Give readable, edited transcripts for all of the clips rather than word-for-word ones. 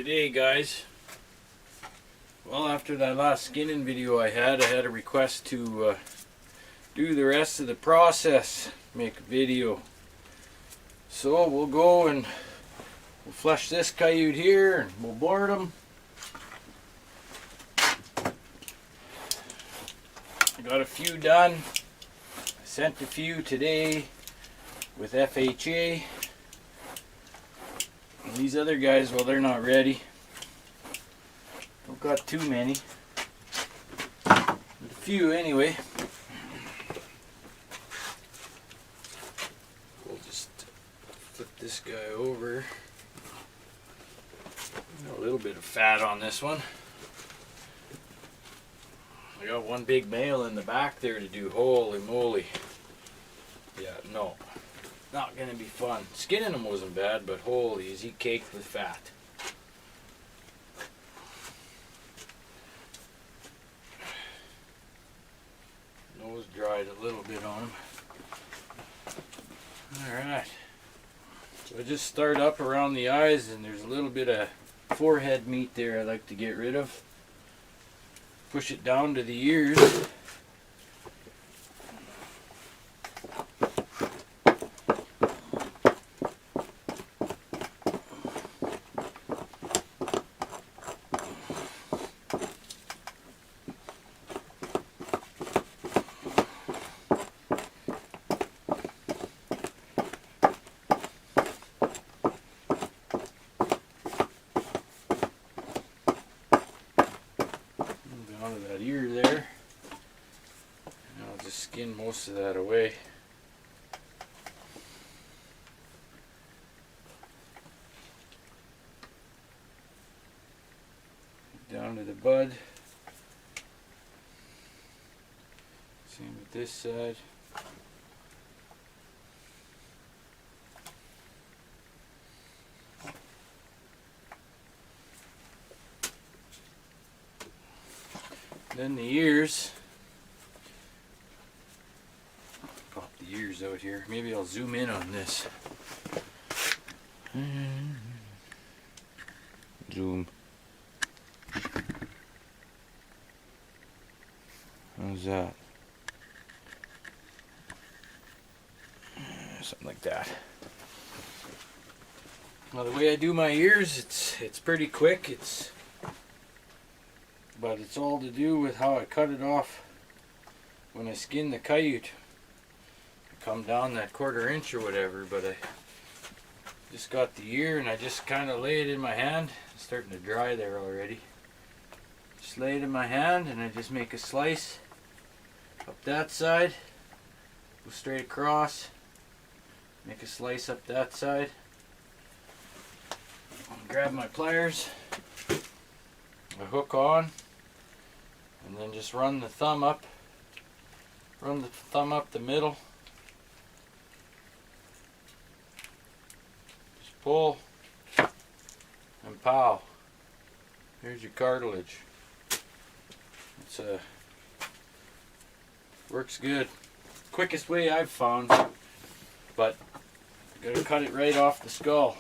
G'day guys. Well, after that last skinning video I had a request to do the rest of the process, make a video. So we'll go and we'll flush this coyote here and we'll board him. I got a few done. I sent a few today with FHA. And these other guys, well, they're not ready. Don't got too many. But a few anyway. We'll just flip this guy over. A little bit of fat on this one. I got one big male in the back there to do. Holy moly. Yeah, no. Not gonna be fun. Skinning him wasn't bad, but holy, is he caked with fat. Nose dried a little bit on him. Alright. So I just start up around the eyes, and there's a little bit of forehead meat there I like to get rid of. Push it down to the ears. Down to that ear there. And I'll just skin most of that away. Down to the bud. Same with this side. Then the ears. Pop the ears out here. Maybe I'll zoom in on this. Zoom. How's that? Something like that. Well, the way I do my ears, it's pretty quick. But it's all to do with how I cut it off when I skin the coyote. I come down that 1/4 inch or whatever, but I just got the ear and I just kind of lay it in my hand. It's starting to dry there already. Just lay it in my hand and I just make a slice up that side, go straight across, make a slice up that side. Grab my pliers, I hook on, and then just run the thumb up the middle. Just pull and pow. Here's your cartilage. It's works good. Quickest way I've found, but you gotta cut it right off the skull.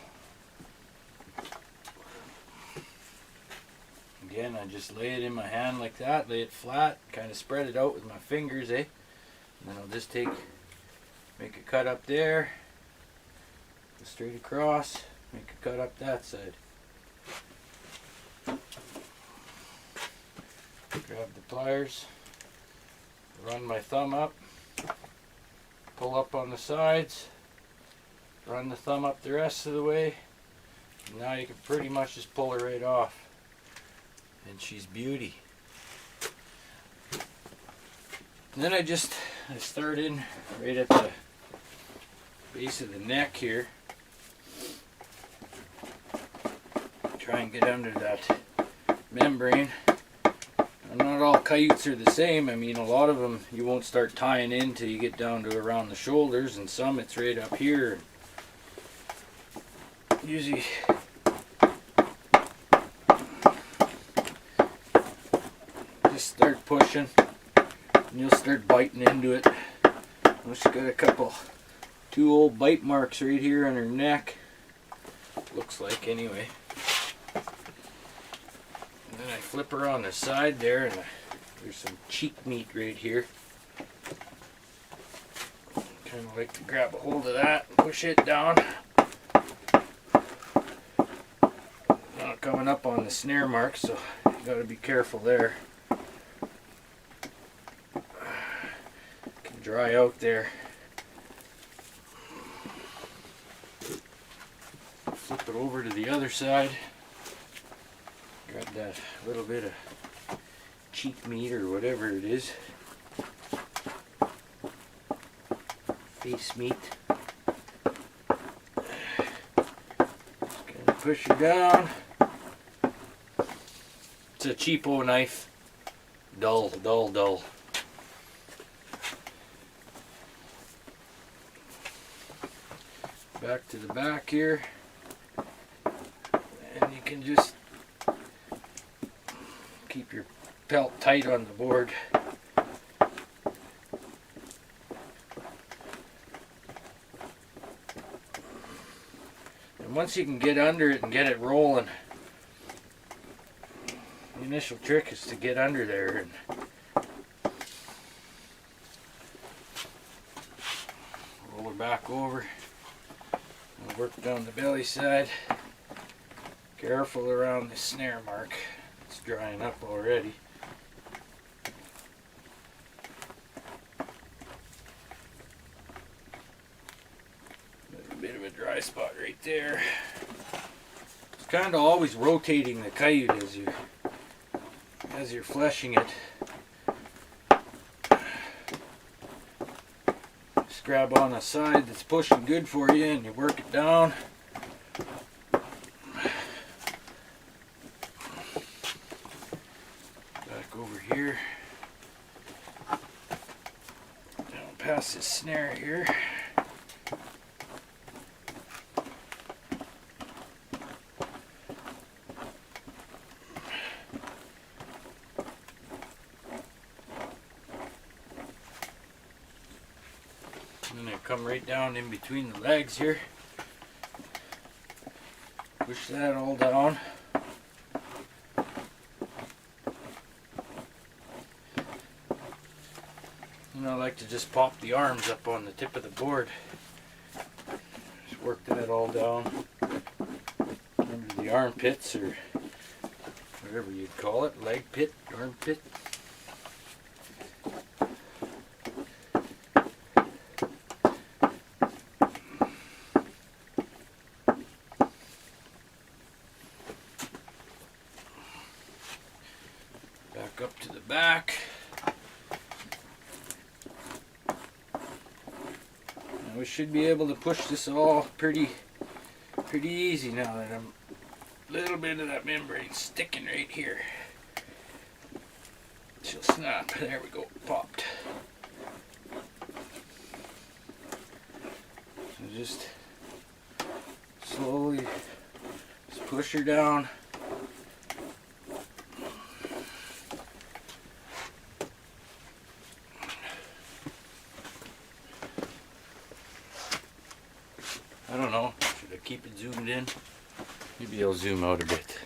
Again, I just lay it in my hand like that, lay it flat, kind of spread it out with my fingers, And then I'll just make a cut up there, go straight across, make a cut up that side. Grab the pliers, run my thumb up, pull up on the sides, run the thumb up the rest of the way, and now you can pretty much just pull her right off. And she's beauty. And then I start in right at the base of the neck here. Try and get under that membrane. And not all coyotes are the same. I mean, a lot of them you won't start tying in till you get down to around the shoulders, and some it's right up here. Usually just start pushing and you'll start biting into it. She's got two old bite marks right here on her neck, looks like anyway. Then I flip her on the side there, and there's some cheek meat right here. Kind of like to grab a hold of that and push it down. Not coming up on the snare mark, so you got to be careful there. Can dry out there. Flip it over to the other side. Grab that little bit of cheek meat or whatever it is. Face meat. Just gonna push it down. It's a cheapo knife. Dull, dull, dull. Back to the back here. And you can just keep your pelt tight on the board. And once you can get under it and get it rolling, the initial trick is to get under there and roll her back over and work down the belly side. Careful around the snare mark. It's drying up already. A bit of a dry spot right there. It's kind of always rotating the coyote as you're fleshing it. Just grab on a side that's pushing good for you and you work it down. Back over here. Down past this snare here. And then I come right down in between the legs here. Push that all down. And I like to just pop the arms up on the tip of the board. Just work that all down under the armpits or whatever you'd call it, leg pit, armpit. Back up to the back. Now we should be able to push this all pretty easy now that I'm a little bit of that membrane sticking right here. She'll snap. There we go. Popped. So just slowly just push her down. I don't know, should I keep it zoomed in? Maybe I'll zoom out a bit.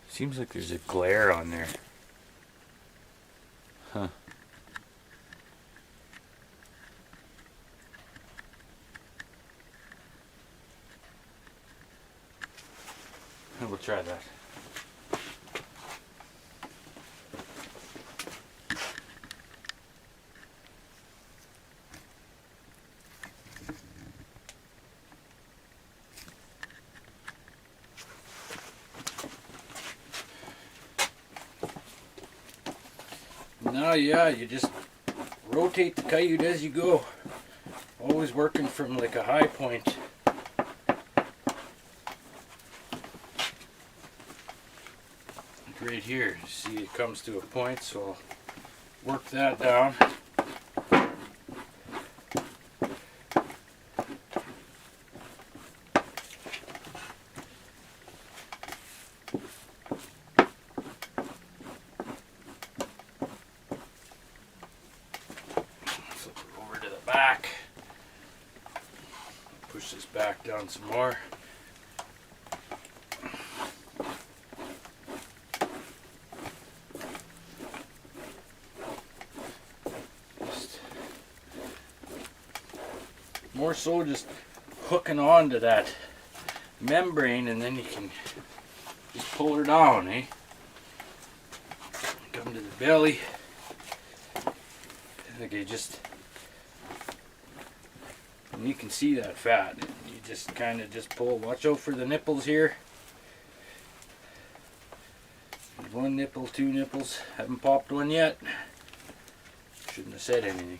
Seems like there's a glare on there. Huh. We'll try that. Now, yeah, you just rotate the coyote as you go. Always working from like a high point. Like right here, see it comes to a point, so I'll work that down. Back. Push this down some more. More so just hooking on to that membrane, and then you can just pull her down, eh? Come to the belly. Okay, just, and you can see that fat. You just kind of just pull. Watch out for the nipples here. One nipple, two nipples. Haven't popped one yet. Shouldn't have said anything.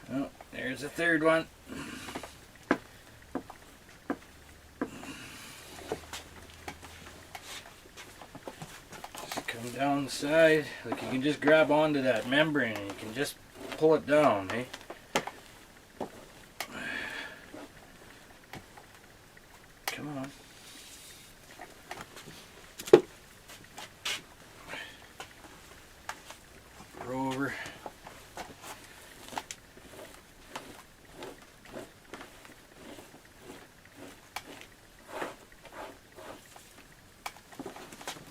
Oh, there's a third one. Just come down the side. Like, you can just grab onto that membrane and you can just pull it down, eh? Come on. Roll over.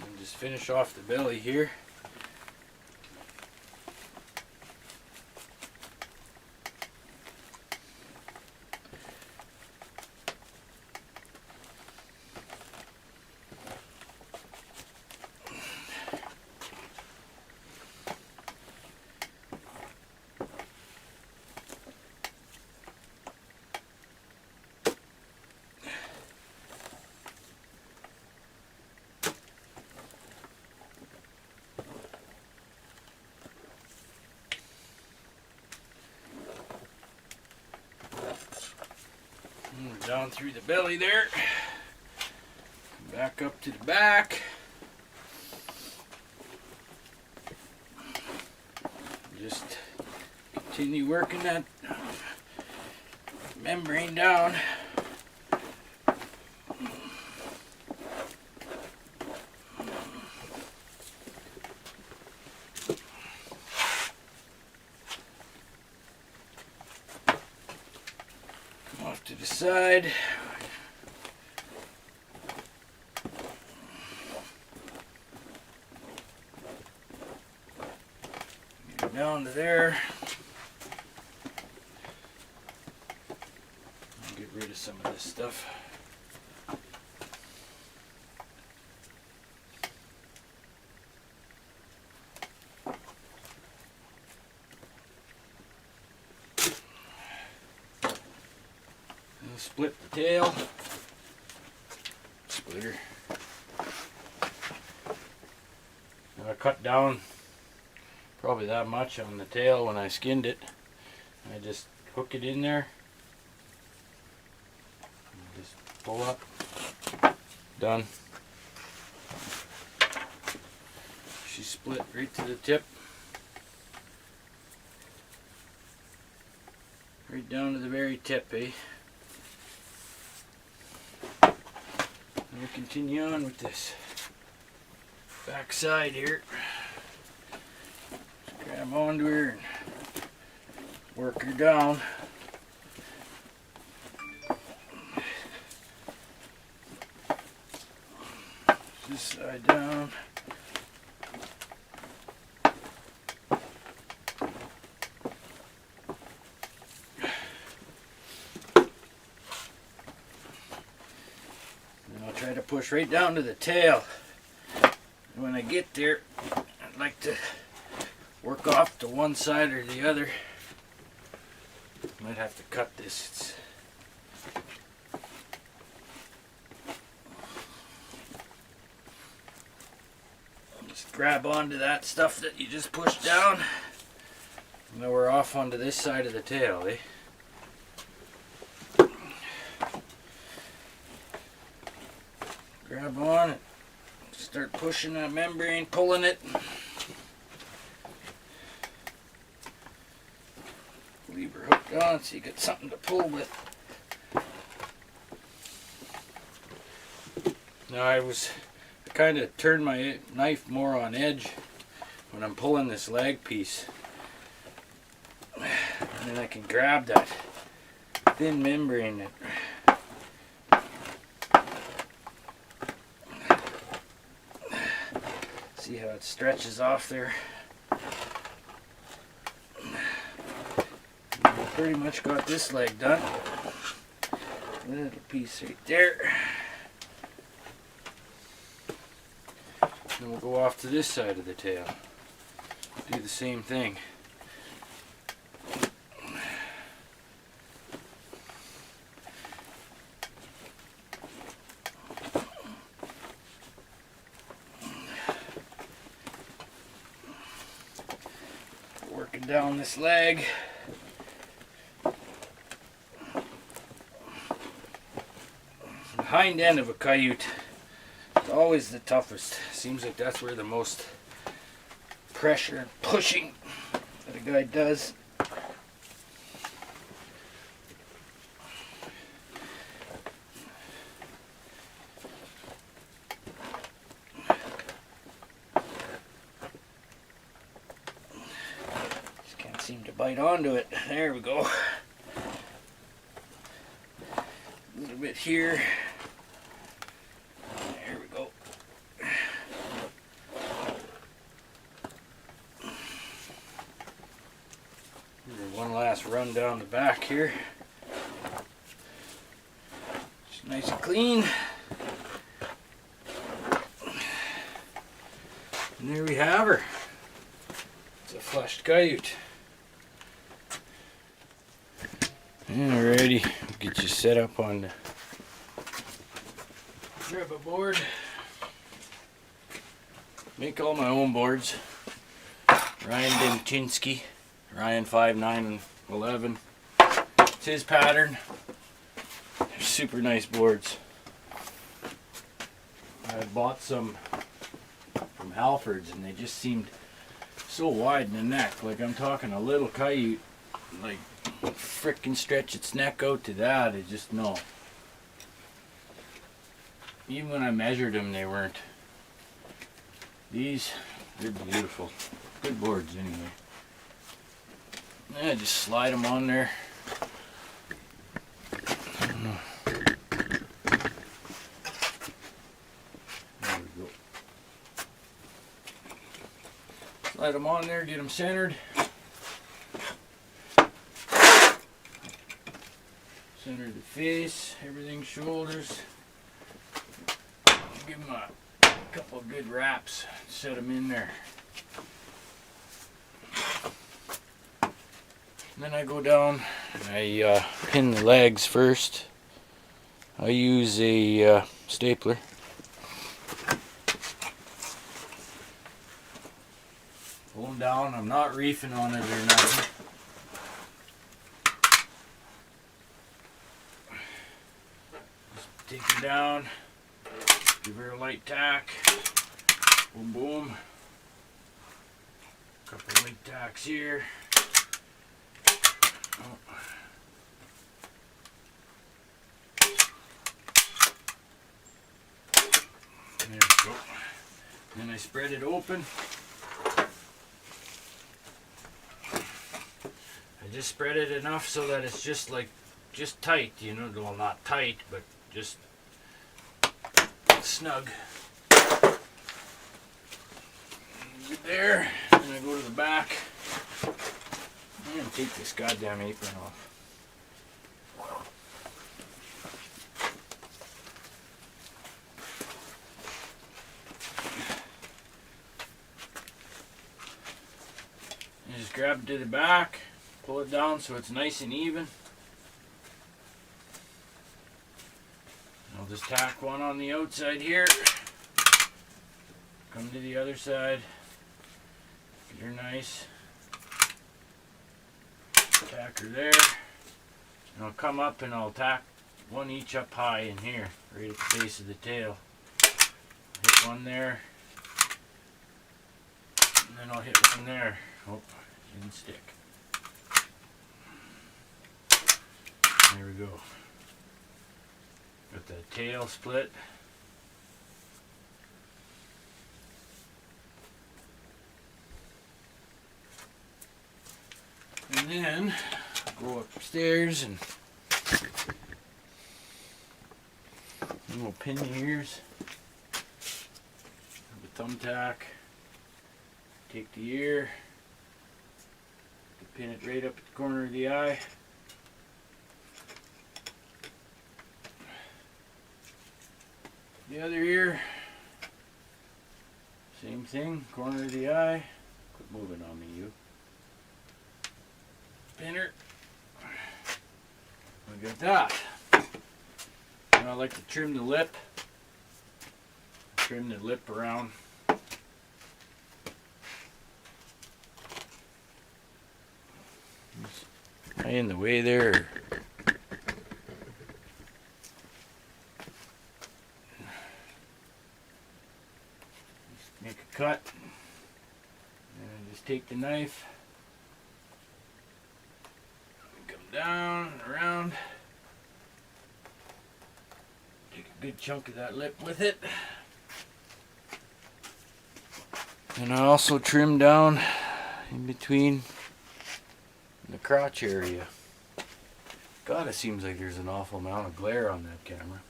And just finish off the belly here. Down through the belly there, back up to the back. Just continue working that membrane down. Off to the side. Get down to there. Get rid of some of this stuff. Split the tail. Splitter. I cut down probably that much on the tail when I skinned it. I just hook it in there. Just pull up. Done. She's split right to the tip. Right down to the very tip, eh? We'll continue on with this back side here. Just grab onto her and work her down. This side down. Try to push right down to the tail. And when I get there, I'd like to work off to one side or the other. Might have to cut this. Just grab onto that stuff that you just pushed down. Now we're off onto this side of the tail, eh? Grab on it, start pushing that membrane, pulling it. Leave her hooked on so you got something to pull with. Now I kind of turned my knife more on edge when I'm pulling this leg piece. And then I can grab that thin membrane that see how it stretches off there. We pretty much got this leg done. Little piece right there. Then we'll go off to this side of the tail. Do the same thing. Working down this leg. The hind end of a coyote is always the toughest. Seems like that's where the most pressure and pushing that a guy does. Just can't seem to bite onto it. There we go. A little bit here. There we go. One last run down the back here. Just nice and clean. And there we have her. It's a flushed coyote. Alrighty, we'll get you set up on the grab a board. Make all my own boards. Ryan Demchinsky. Ryan 5, 9, and 11. It's his pattern. They're super nice boards. I bought some from Halford's and they just seemed so wide in the neck. Like I'm talking a little coyote, like frickin' stretch its neck out to that. It just no. Even when I measured them, they weren't. These, they're beautiful. Good boards anyway. Yeah, just slide them on there. There we go. Slide them on there, get them centered. Center the face, everything shoulders. Give them a couple of good wraps, set them in there. And then I go down and I pin the legs first. I use a stapler. Pull them down. I'm not reefing on it or nothing. Just take her down. Give her a light tack. Boom, boom. Couple of light tacks here. Oh. There we go. Then I spread it open. I just spread it enough so that it's just tight, you know, well not tight, but just snug. Good there. Then I go to the back. I'm gonna take this goddamn apron off. And just grab it to the back, pull it down so it's nice and even. I'll just tack one on the outside here. Come to the other side. Get her nice. Tack her there. And I'll come up and I'll tack one each up high in here, right at the base of the tail. Hit one there. And then I'll hit one there. Oh, didn't stick. There we go. Got the tail split. And then go upstairs and Then we'll pin the ears with a thumbtack. Take the ear, pin it right up at the corner of the eye. The other ear, same thing, corner of the eye. Quit moving on me, you. Pinner. Look at that. Now I like to trim the lip. Trim the lip around. Am I in the way there? Just make a cut. And just take the knife. Come down and around. Take a good chunk of that lip with it. And I also trim down in between the crotch area. God, it seems like there's an awful amount of glare on that camera.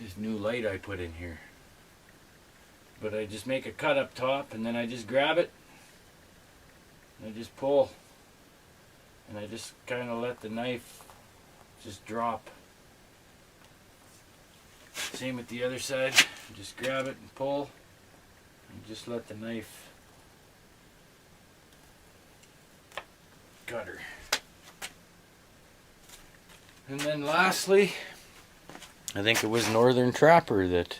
This new light I put in here. But I just make a cut up top and then I just grab it and I just pull. And I just kind of let the knife just drop. Same with the other side. Just grab it and pull. And just let the knife cut her. And then lastly, I think it was Northern Trapper that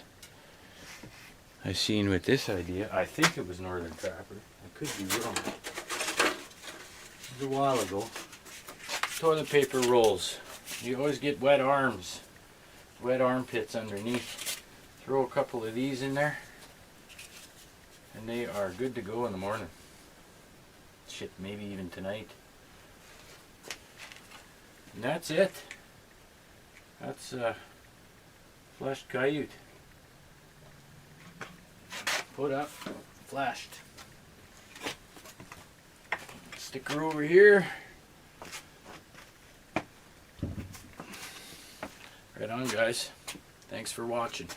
I seen with this idea. I think it was Northern Trapper. I could be wrong. This was a while ago. Toilet paper rolls. You always get wet arms, wet armpits underneath. Throw a couple of these in there and they are good to go in the morning. Shit, maybe even tonight. And that's it. That's flushed coyote. Put up, flashed. Stick her over here. Right on, guys. Thanks for watching.